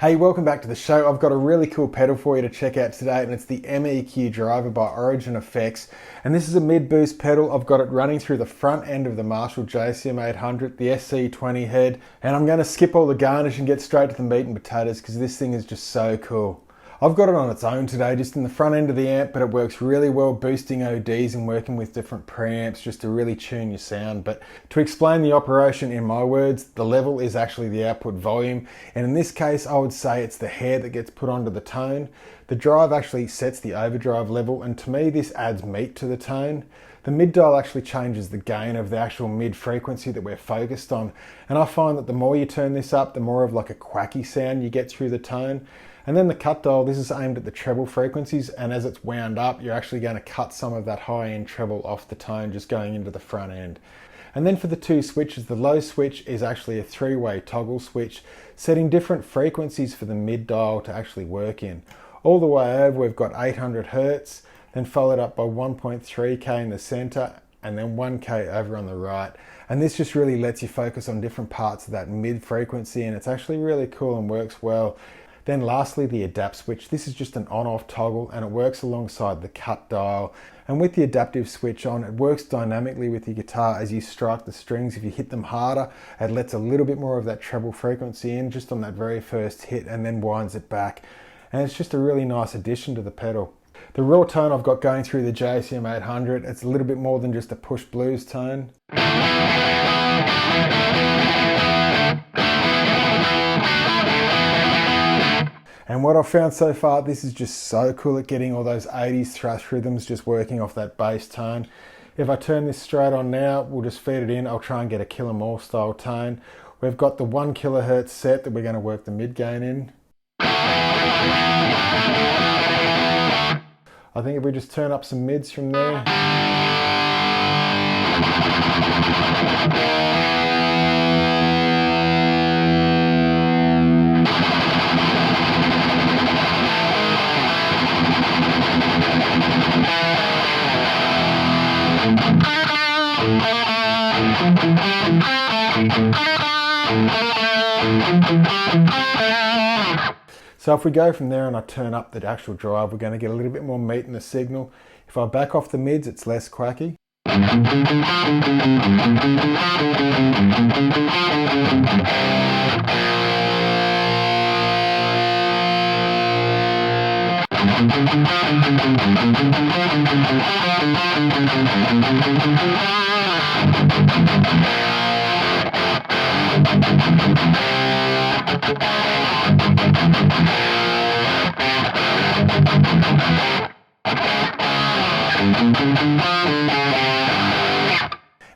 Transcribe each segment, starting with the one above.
Hey, welcome back to the show. I've got a really cool pedal for you to check out today, and it's the MEQ Driver by Origin Effects. And this is a mid-boost pedal. I've got it running through the front end of the Marshall JCM 800, the SC20 head. And I'm going to skip all the garnish and get straight to the meat and potatoes because this thing is just so cool. I've got it on its own today, just in the front end of the amp, but it works really well boosting ODs and working with different preamps just to really tune your sound. But to explain the operation in my words, the level is actually the output volume. And in this case, I would say it's the hair that gets put onto the tone. The drive actually sets the overdrive level, and to me, this adds meat to the tone. The mid dial actually changes the gain of the actual mid frequency that we're focused on. And I find that the more you turn this up, the more of like a quacky sound you get through the tone. And then the cut dial, this is aimed at the treble frequencies, and as it's wound up, you're actually going to cut some of that high-end treble off the tone just going into the front end. And then for the two switches, the low switch is actually a three-way toggle switch, setting different frequencies for the mid dial to actually work in. All the way over, we've got 800 Hertz, then followed up by 1.3K in the center, and then 1K over on the right. And this just really lets you focus on different parts of that mid frequency, and it's actually really cool and works well. Then lastly, the adapt switch. This is just an on-off toggle, and it works alongside the cut dial. And with the adaptive switch on, it works dynamically with your guitar as you strike the strings. If you hit them harder, it lets a little bit more of that treble frequency in just on that very first hit and then winds it back. And it's just a really nice addition to the pedal. The raw tone I've got going through the JCM 800, it's a little bit more than just a push blues tone. And what I've found so far, this is just so cool at getting all those 80s thrash rhythms just working off that bass tone. If I turn this straight on now, we'll just feed it in. I'll try and get a Kill 'Em All style tone. We've got the 1 kilohertz set that we're going to work the mid gain in. I think if we just turn up some mids from there. So if we go from there and I turn up the actual drive, we're going to get a little bit more meat in the signal. If I back off the mids, it's less quacky.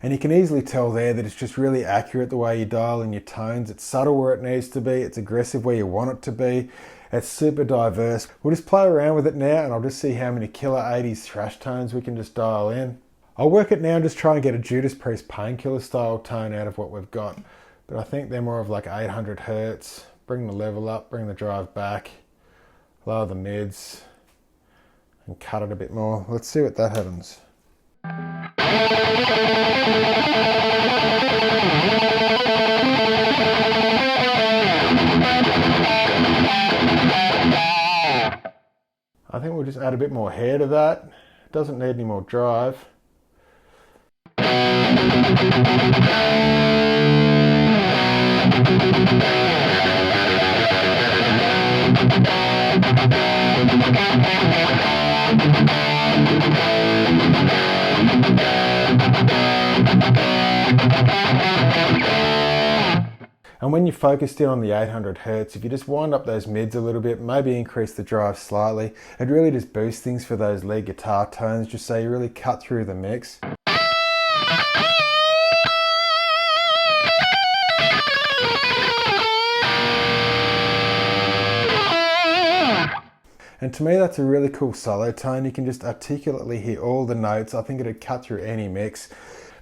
And you can easily tell there that it's just really accurate the way you dial in your tones. It's subtle where it needs to be, it's aggressive where you want it to be, it's super diverse. We'll just play around with it now and I'll just see how many killer 80s thrash tones we can just dial in. I'll work it now and just try and get a Judas Priest Painkiller style tone out of what we've got. But I think they're more of like 800 Hertz. Bring the level up, bring the drive back, lower the mids, and cut it a bit more. Let's see what that happens. I think we'll just add a bit more hair to that. It doesn't need any more drive. And when you're focused in on the 800 Hertz, if you just wind up those mids a little bit, maybe increase the drive slightly, it really just boosts things for those lead guitar tones, just so you really cut through the mix. And to me, that's a really cool solo tone. You can just articulately hear all the notes. I think it'd cut through any mix.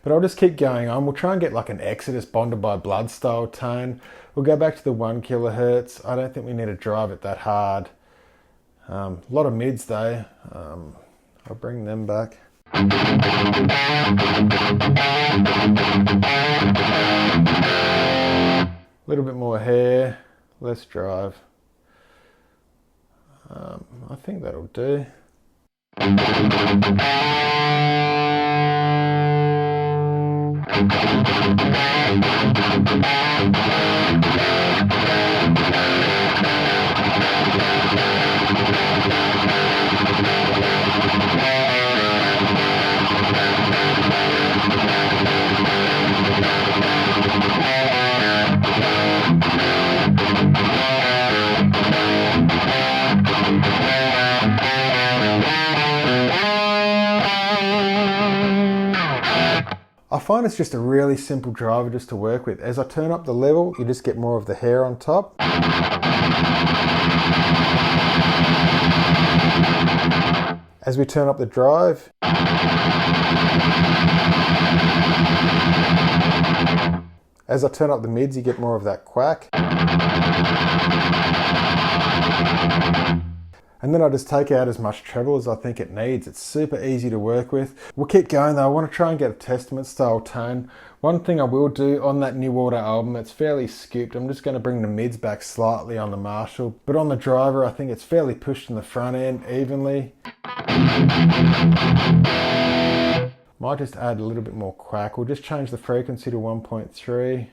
But I'll just keep going on. We'll try and get like an Exodus Bonded by Blood style tone. We'll go back to the 1 kilohertz. I don't think we need to drive it that hard. A lot of mids though. I'll bring them back. A little bit more hair, less drive. I think that'll do. I find it's just a really simple driver just to work with. As I turn up the level, you just get more of the hair on top. As we turn up the drive, as I turn up the mids, you get more of that quack. And then I just take out as much treble as I think it needs. It's super easy to work with. We'll keep going though. I want to try and get a Testament style tone. One thing I will do on that New Order album, it's fairly scooped. I'm just going to bring the mids back slightly on the Marshall. But on the driver, I think it's fairly pushed in the front end evenly. Might just add a little bit more quack. We'll just change the frequency to 1.3.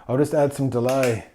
I'll just add some delay.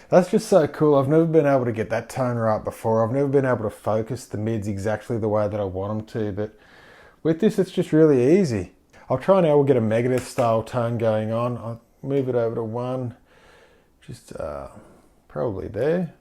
That's just so cool. I've never been able to get that tone right before. I've never been able to focus the mids exactly the way that I want them to, but with this it's just really easy. I'll try now, we'll get a Megadeth style tone going on. I'll move it over to 1, just probably there.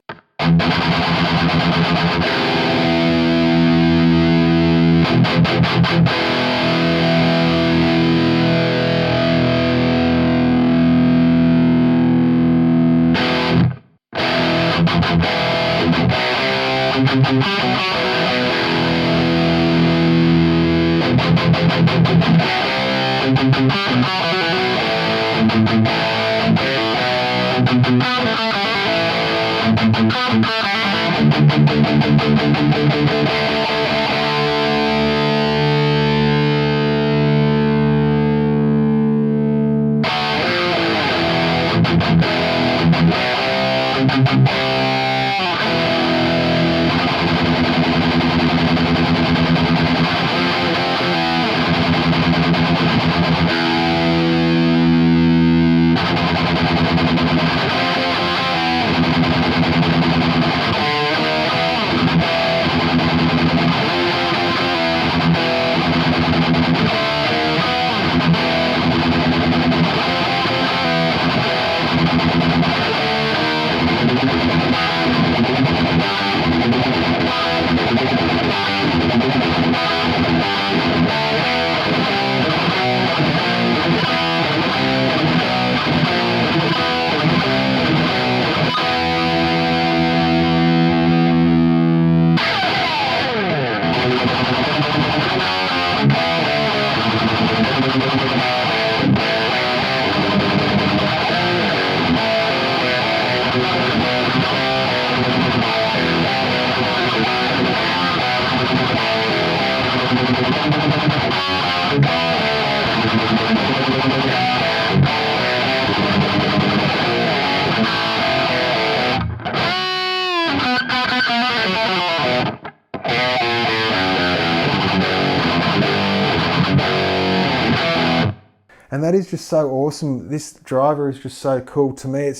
And that is just so awesome. This driver is just so cool. To me,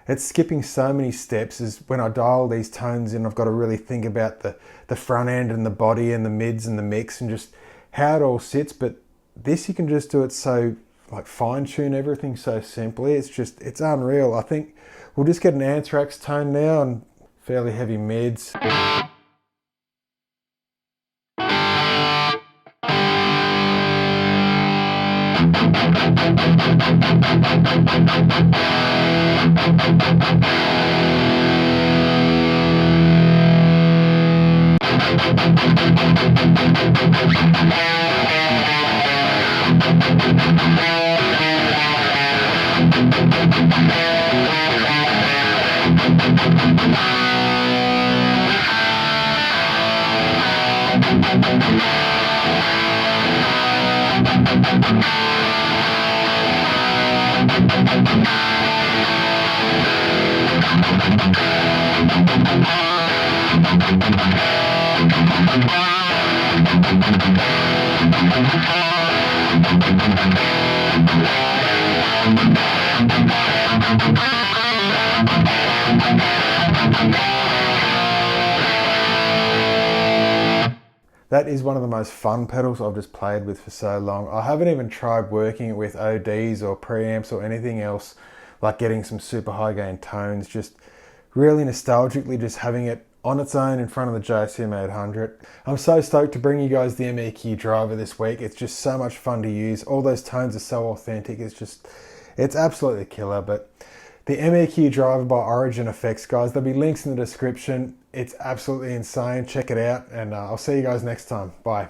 it's skipping so many steps. Is when I dial these tones in, I've got to really think about the front end and the body and the mids and the mix and just how it all sits. But this, you can just do it so, like, fine tune everything so simply. It's unreal. I think we'll just get an Anthrax tone now and fairly heavy mids. That is one of the most fun pedals I've just played with for so long. I haven't even tried working it with ODs or preamps or anything else, like getting some super high gain tones. Just really nostalgically just having it on its own in front of the JSM 800. I'm so stoked to bring you guys the MEQ driver this week. It's just so much fun to use. All those tones are so authentic. It's absolutely killer. But the MEQ driver by Origin Effects, guys, there'll be links in the description. It's absolutely insane. Check it out, and I'll see you guys next time. Bye.